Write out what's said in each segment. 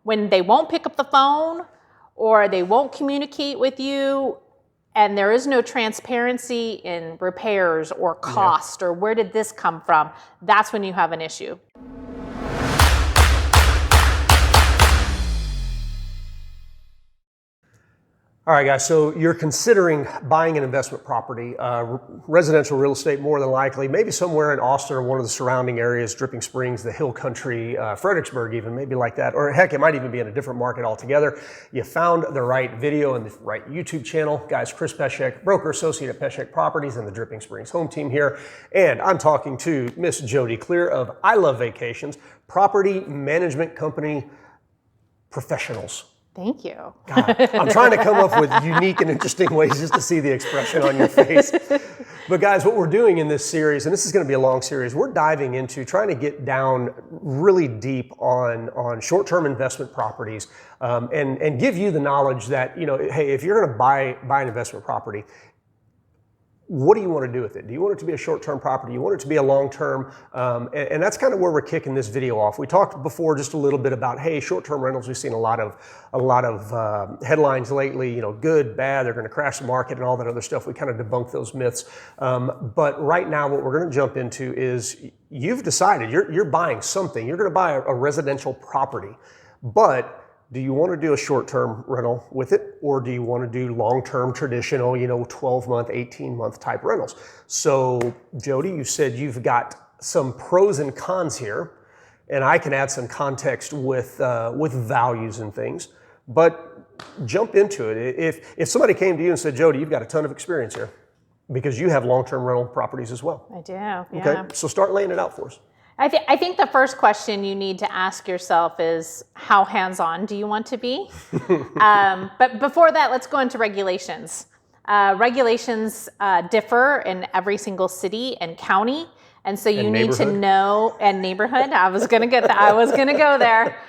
when they won't pick up the phone or they won't communicate with you, and there is no transparency in repairs or cost or where did this come from, that's when you have an issue. All right, guys, so you're considering buying an investment property, residential real estate more than likely, maybe somewhere in Austin or one of the surrounding areas, Dripping Springs, the Hill Country, Fredericksburg even, maybe like that, or heck, it might even be in a different market altogether. You found the right video and the right YouTube channel. Guys, Chris Peshek, broker associate at Peshek Properties and the Dripping Springs home team here, and I'm talking to Miss Jody Clear of I Love Vacations, property management company professionals. Thank you. God, I'm trying to come up with unique and interesting ways just to see the expression on your face. But guys, what we're doing in this series, and this is going to be a long series, we're diving into trying to get down really deep on short-term investment properties and give you the knowledge that, hey, if you're going to buy an investment property, what do you want to do with it? Do you want it to be a short-term property? You want it to be a long-term? And that's kind of where we're kicking this video off. We talked before just a little bit about, hey, short-term rentals. We've seen a lot of headlines lately, good, bad, they're going to crash the market and all that other stuff. We kind of debunked those myths. But right now, what we're going to jump into is you've decided you're buying something. You're going to buy a residential property, but do you want to do a short-term rental with it, or do you want to do long-term traditional, 12-month, 18-month type rentals? So, Jody, you said you've got some pros and cons here, and I can add some context with values and things. But jump into it. If somebody came to you and said, Jody, you've got a ton of experience here because you have long-term rental properties as well. I do. Yeah. Okay, so start laying it out for us. I think the first question you need to ask yourself is, how hands-on do you want to be? But before that, let's go into regulations. Regulations differ in every single city and county, and so you need to know, and neighborhood. I was going to go there.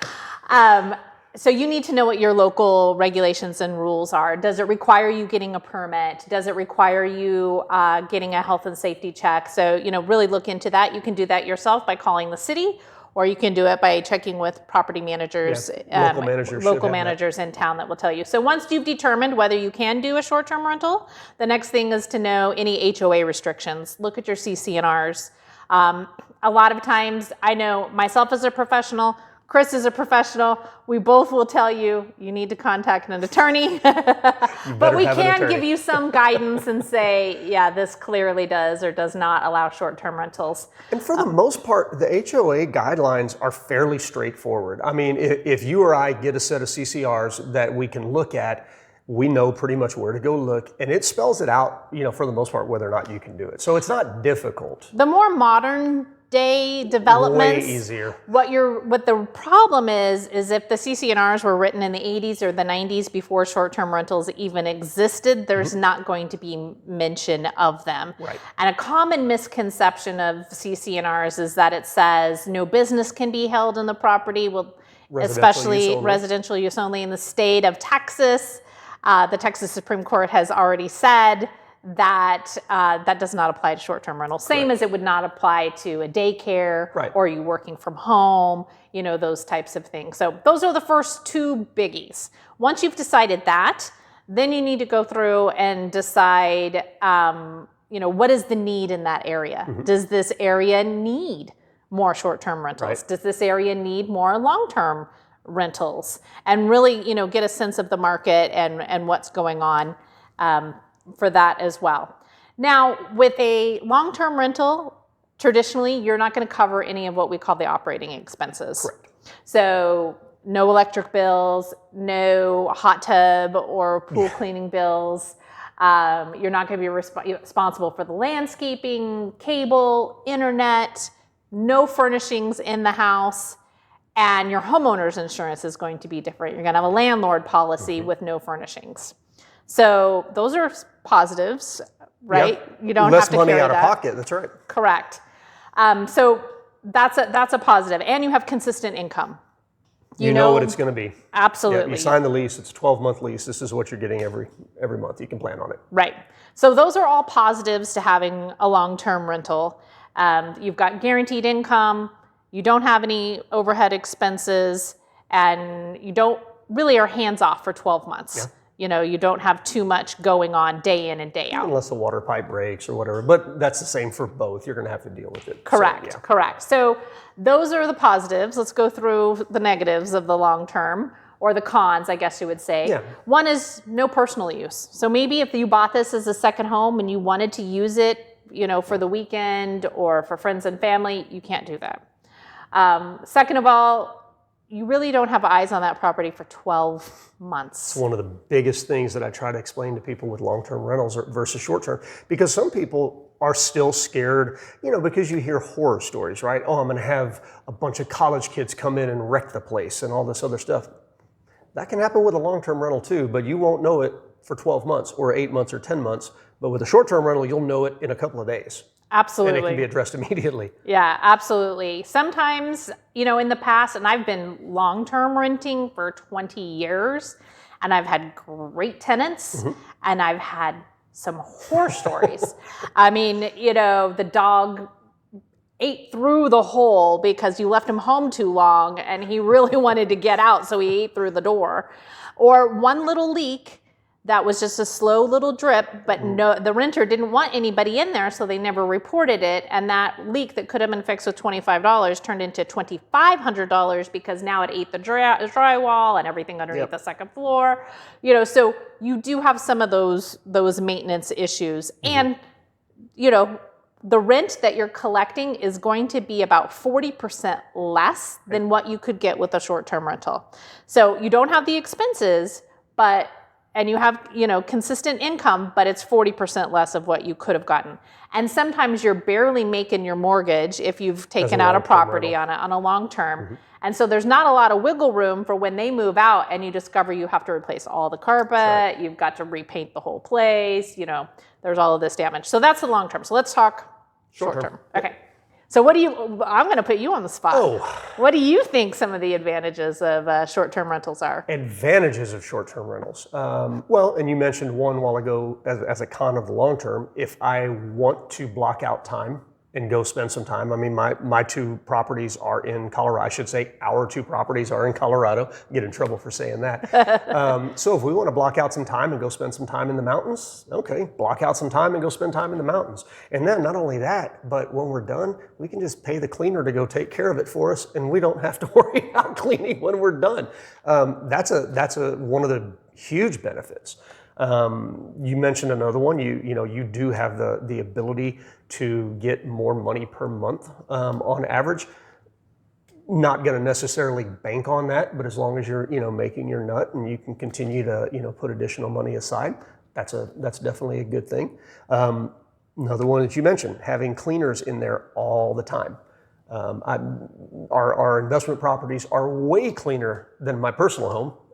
So you need to know what your local regulations and rules are. Does it require you getting a permit? Does it require you getting a health and safety check? So, really look into that. You can do that yourself by calling the city, or you can do it by checking with property managers, local managers in town that will tell you. So once you've determined whether you can do a short-term rental, the next thing is to know any HOA restrictions. Look at your CC&Rs. A lot of times, I know myself as a professional, Chris is a professional. We both will tell you need to contact an attorney. But we can give you some guidance and say, yeah, this clearly does or does not allow short-term rentals. And for the most part, the HOA guidelines are fairly straightforward. I mean, if you or I get a set of CCRs that we can look at, we know pretty much where to go look, and it spells it out, for the most part, whether or not you can do it. So it's not difficult. The more modern day developments, way easier. What the problem is if the CC&Rs were written in the 80s or the 90s before short-term rentals even existed, there's not going to be mention of them. Right. And a common misconception of CC&Rs is that it says no business can be held in the property, especially residential use only in the state of Texas. The Texas Supreme Court has already said that that does not apply to short-term rentals. Same as it would not apply to a daycare or you working from home, those types of things. So those are the first two biggies. Once you've decided that, then you need to go through and decide, what is the need in that area? Mm-hmm. Does this area need more short-term rentals? Does this area need more long-term rentals? And really, get a sense of the market and what's going on for that as well. Now, with a long-term rental, traditionally, you're not going to cover any of what we call the operating expenses. Correct. So no electric bills, no hot tub or pool cleaning bills. You're not going to be responsible for the landscaping, cable, internet, no furnishings in the house, and your homeowner's insurance is going to be different. You're going to have a landlord policy with no furnishings. So those are positives, right? Yep. You don't Less have to money carry out that. of pocket. That's right. Correct. So that's a positive, and you have consistent income. You know what it's going to be. Absolutely. Yeah, you sign the lease. It's a 12-month lease. This is what you're getting every month. You can plan on it. Right. So those are all positives to having a long-term rental. You've got guaranteed income. You don't have any overhead expenses, and you don't really are hands off for 12 months. Yeah. You know, you don't have too much going on day in and day out. Unless the water pipe breaks or whatever, but that's the same for both. You're going to have to deal with it. Correct, So, yeah. correct. So those are the positives. Let's go through the negatives of the long term, or the cons, I guess you would say. Yeah. One is no personal use. So maybe if you bought this as a second home and you wanted to use it, you know, for the weekend or for friends and family, you can't do that. Second of all, you really don't have eyes on that property for 12 months. It's one of the biggest things that I try to explain to people with long-term rentals versus short-term, because some people are still scared, you know, because you hear horror stories, right? Oh, I'm going to have a bunch of college kids come in and wreck the place and all this other stuff. That can happen with a long-term rental too, but you won't know it for 12 months or 8 months or 10 months. But with a short-term rental, you'll know it in a couple of days. Absolutely. And it can be addressed immediately. Yeah, absolutely. Sometimes, you know, in the past, and I've been long-term renting for 20 years, and I've had great tenants, and I've had some horror stories. I mean, you know, the dog ate through the hole because you left him home too long, and he really wanted to get out, so he ate through the door. Or one little leak that was just a slow little drip, but no, the renter didn't want anybody in there, so they never reported it. And that leak that could have been fixed with $25 turned into $2,500 because now it ate the drywall and everything underneath the second floor. You know, so you do have some of those maintenance issues. And, you know, the rent that you're collecting is going to be about 40% less than what you could get with a short-term rental. So you don't have the expenses, and you have, you know, consistent income, but it's 40% less of what you could have gotten. And sometimes you're barely making your mortgage if you've taken out a property on a long term. And so there's not a lot of wiggle room for when they move out and you discover you have to replace all the carpet, you've got to repaint the whole place, you know, there's all of this damage. So that's the long term. So let's talk short term. Okay. So I'm going to put you on the spot. Oh. What do you think some of the advantages of short-term rentals are? Advantages of short-term rentals. Well, and you mentioned one while ago as a con of the long term. If I want to block out time and go spend some time, I mean, my two properties are in Colorado. I should say our two properties are in Colorado. Get in trouble for saying that. So if we want to block out some time and go spend some time in the mountains, okay, block out some time and go spend time in the mountains. And then not only that, but when we're done, we can just pay the cleaner to go take care of it for us, and we don't have to worry about cleaning when we're done. That's one of the huge benefits. You mentioned another one. You do have the ability to get more money per month on average. Not going to necessarily bank on that, but as long as you're making your nut and you can continue to put additional money aside, that's definitely a good thing. Another one that you mentioned, having cleaners in there all the time. Our investment properties are way cleaner than my personal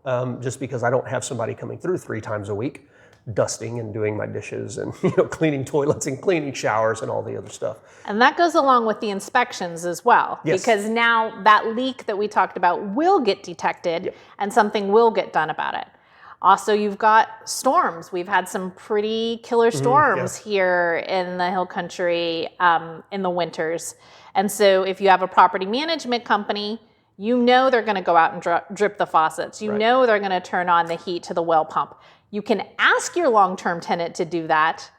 home, just because I don't have somebody coming through 3 times a week, dusting and doing my dishes and cleaning toilets and cleaning showers and all the other stuff. And that goes along with the inspections as well, because now that leak that we talked about will get detected and something will get done about it. Also, you've got storms. We've had some pretty killer storms here in the Hill Country in the winters. And so if you have a property management company, you know they're going to go out and drip the faucets. You know they're going to turn on the heat to the well pump. You can ask your long-term tenant to do that,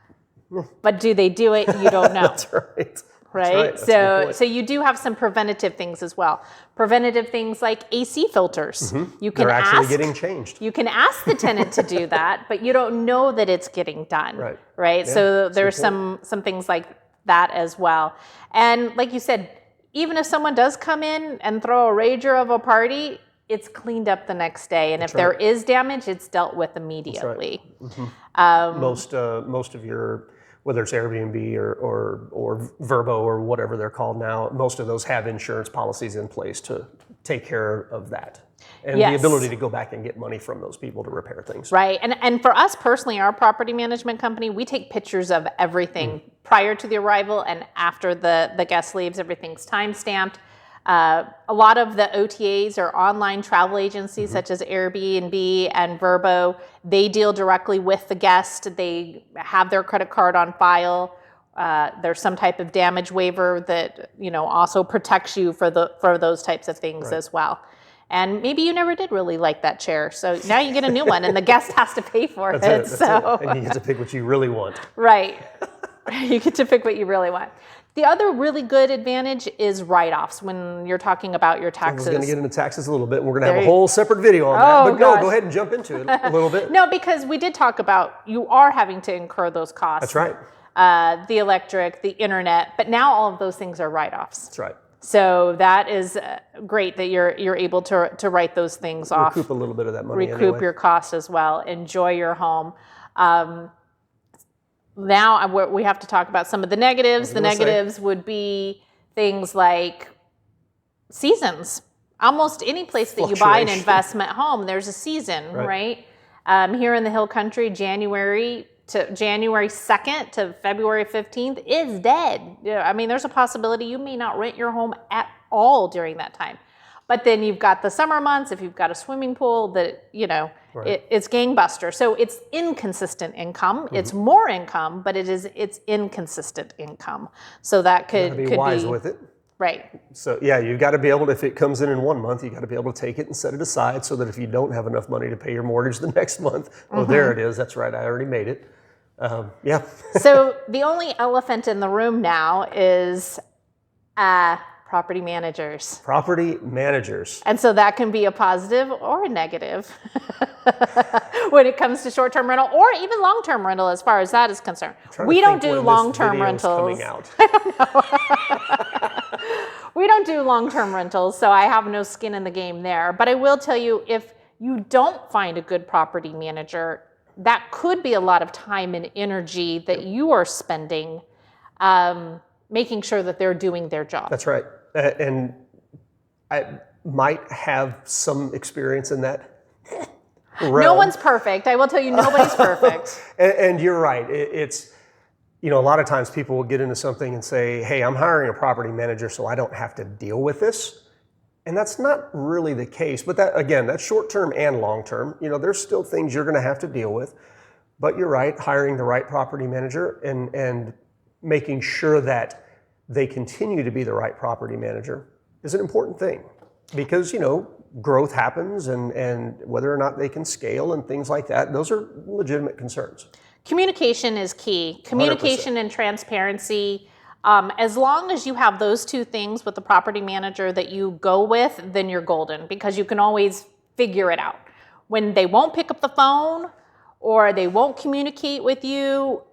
but do they do it? You don't know. That's right. Right? So you do have some preventative things as well. Preventative things like AC filters. You can They're actually getting changed. You can ask the tenant to do that, but you don't know that it's getting done. Right? Yeah, so there's some things like that as well. And like you said, even if someone does come in and throw a rager of a party, it's cleaned up the next day. And if there is damage, it's dealt with immediately. Most of your, whether it's Airbnb or Verbo or whatever they're called now, most of those have insurance policies in place to take care of that. And the ability to go back and get money from those people to repair things. Right. And for us personally, our property management company, we take pictures of everything prior to the arrival and after the guest leaves. Everything's time-stamped. A lot of the OTAs are online travel agencies such as Airbnb and Verbo. They deal directly with the guest. They have their credit card on file. There's some type of damage waiver that also protects you for those types of things as well. And maybe you never did really like that chair. So now you get a new one and the guest has to pay for it. That's it. And you get to pick what you really want. Right. You get to pick what you really want. The other really good advantage is write-offs when you're talking about your taxes. I was going to get into taxes a little bit, and we're going to have a whole separate video on that. But no, go ahead and jump into it a little bit. No, because we did talk about you are having to incur those costs. That's right. The electric, the internet, but now all of those things are write-offs. That's right. So that is great that you're able to write those things off. Recoup a little bit of that money. Recoup your costs as well. Enjoy your home. Now we have to talk about some of the negatives. The negatives would be things like seasons. Almost any place that you buy an investment home, there's a season, right? Here in the Hill Country, January 2nd to February 15th is dead. I mean, there's a possibility you may not rent your home at all during that time. But then you've got the summer months, if you've got a swimming pool, that, it's gangbuster. So it's inconsistent income. It's more income, but it's inconsistent income. So that could be wise with it. Right. So yeah, you've got to be able to, if it comes in 1 month, you got to be able to take it and set it aside so that if you don't have enough money to pay your mortgage the next month, oh, there it is. That's right. I already made it. Yeah. So the only elephant in the room now is property managers. Property managers. And so that can be a positive or a negative when it comes to short-term rental or even long-term rental as far as that is concerned. We don't do long-term rentals. We don't do long-term rentals, so I have no skin in the game there. But I will tell you, if you don't find a good property manager, that could be a lot of time and energy that you are spending making sure that they're doing their job. That's right. And I might have some experience in that realm. No one's perfect. I will tell you, nobody's perfect. And you're right. It's, a lot of times people will get into something and say, hey, I'm hiring a property manager so I don't have to deal with this. And that's not really the case. But that, again, that's short-term and long-term. There's still things you're going to have to deal with. But you're right, hiring the right property manager and making sure that they continue to be the right property manager is an important thing. Because, growth happens and whether or not they can scale and things like that, those are legitimate concerns. Communication is key. Communication 100%. And transparency. As long as you have those two things with the property manager that you go with, then you're golden because you can always figure it out. When they won't pick up the phone or they won't communicate with you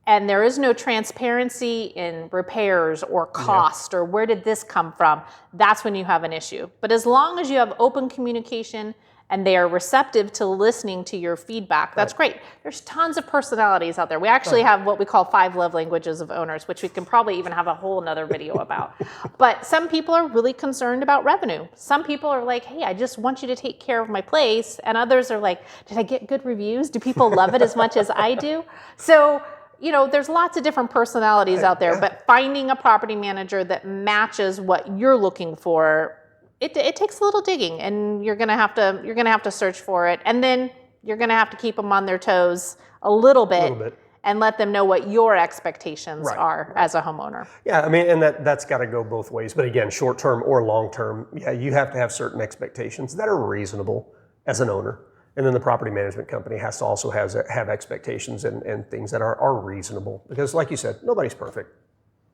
and there is no transparency in repairs or cost or where did this come from, that's when you have an issue. But as long as you have open communication and they are receptive to listening to your feedback, that's great. There's tons of personalities out there. We actually have what we call 5 love languages of owners, which we can probably even have a whole nother video about. But some people are really concerned about revenue. Some people are like, hey, I just want you to take care of my place. And others are like, did I get good reviews? Do people love it as much as I do? So, there's lots of different personalities out there, but finding a property manager that matches what you're looking for, it takes a little digging, and you're gonna have to search for it, and then you're gonna have to keep them on their toes a little bit. And let them know what your expectations are as a homeowner. Yeah, I mean, and that's got to go both ways. But again, short term or long term, you have to have certain expectations that are reasonable as an owner. And then the property management company has to also have expectations and things that are reasonable. Because like you said, nobody's perfect.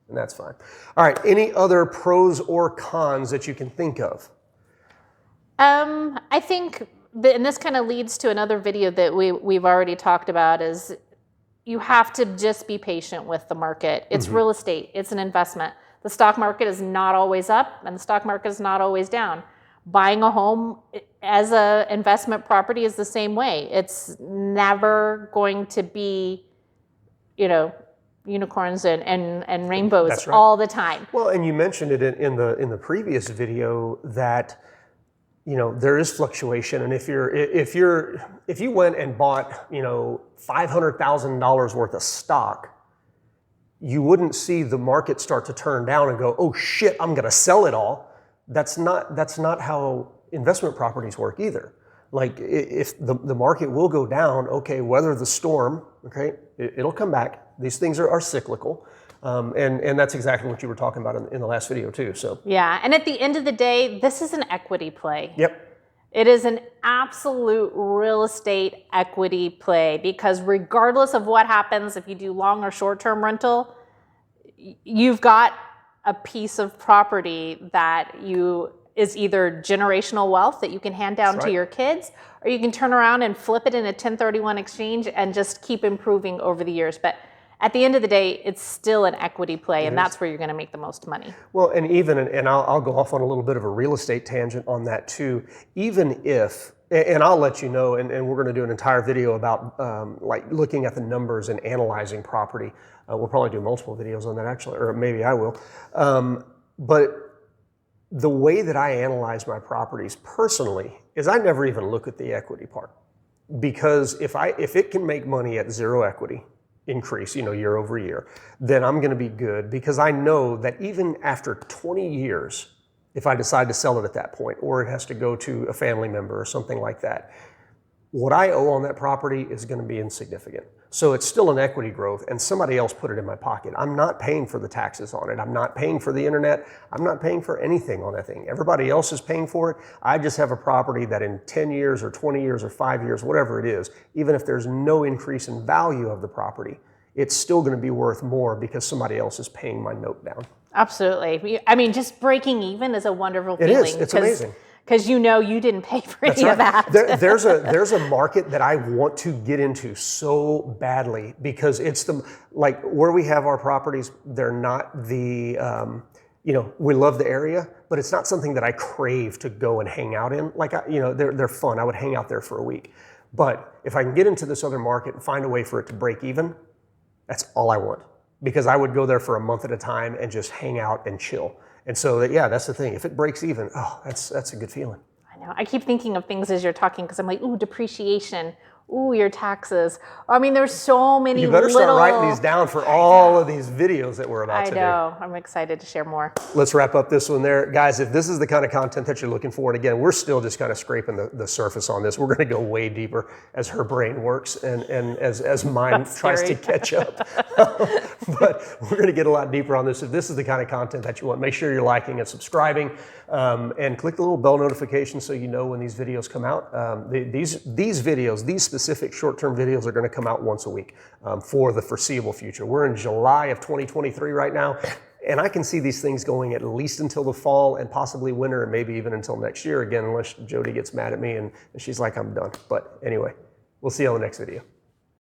And that's fine. All right, any other pros or cons that you can think of? I think, and this kind of leads to another video that we've already talked about, is you have to just be patient with the market. It's real estate. It's an investment. The stock market is not always up, and the stock market is not always down. Buying a home as an investment property is the same way. It's never going to be, unicorns and rainbows all the time. Well, and you mentioned it in the previous video that there is fluctuation, and if you went and bought $500,000 worth of stock, you wouldn't see the market start to turn down and go, oh shit, I'm going to sell it all. That's not how investment properties work either. Like if the market will go down, okay, weather the storm, okay, it'll come back. These things are cyclical. And that's exactly what you were talking about in the last video too. So yeah, and at the end of the day, this is an equity play. Yep. It is an absolute real estate equity play because regardless of what happens, if you do long or short-term rental, you've got a piece of property that is either generational wealth that you can hand down to your kids, or you can turn around and flip it in a 1031 exchange and just keep improving over the years. But at the end of the day, it's still an equity play, and that's where you're going to make the most money. Well, and I'll go off on a little bit of a real estate tangent on that too. Even if, and I'll let you know, and we're going to do an entire video about like looking at the numbers and analyzing property. We'll probably do multiple videos on that actually, or maybe I will. But the way that I analyze my properties personally is I never even look at the equity part, because if it can make money at zero equity increase, year over year, then I'm going to be good, because I know that even after 20 years, if I decide to sell it at that point, or it has to go to a family member or something like that, what I owe on that property is going to be insignificant. So it's still an equity growth, and somebody else put it in my pocket. I'm not paying for the taxes on it. I'm not paying for the internet. I'm not paying for anything on that thing. Everybody else is paying for it. I just have a property that in 10 years or 20 years or 5 years, whatever it is, even if there's no increase in value of the property, it's still going to be worth more because somebody else is paying my note down. Absolutely. I mean, just breaking even is a wonderful feeling. It is. It's amazing. Because you didn't pay for any of that. There's a market that I want to get into so badly, because it's like where we have our properties, they're not the, we love the area, but it's not something that I crave to go and hang out in. Like, they're fun. I would hang out there for a week. But if I can get into this other market and find a way for it to break even, that's all I want, because I would go there for a month at a time and just hang out and chill. And so, that's the thing. If it breaks even, that's a good feeling. I know. I keep thinking of things as you're talking, because I'm like, ooh, depreciation. Ooh, your taxes. I mean, there's so many. You better start writing these down for all of these videos that we're about to do. I know. I'm excited to share more. Let's wrap up this one there. Guys, if this is the kind of content that you're looking for, and again, we're still just kind of scraping the surface on this. We're going to go way deeper as her brain works and as mine tries to catch up. But we're going to get a lot deeper on this. If this is the kind of content that you want, make sure you're liking and subscribing, and click the little bell notification so you know when these videos come out. These videos, these specific short-term videos, are going to come out once a week for the foreseeable future. We're in July of 2023 right now, and I can see these things going at least until the fall and possibly winter, and maybe even until next year again, unless Jody gets mad at me and she's like, I'm done. But anyway, we'll see you on the next video.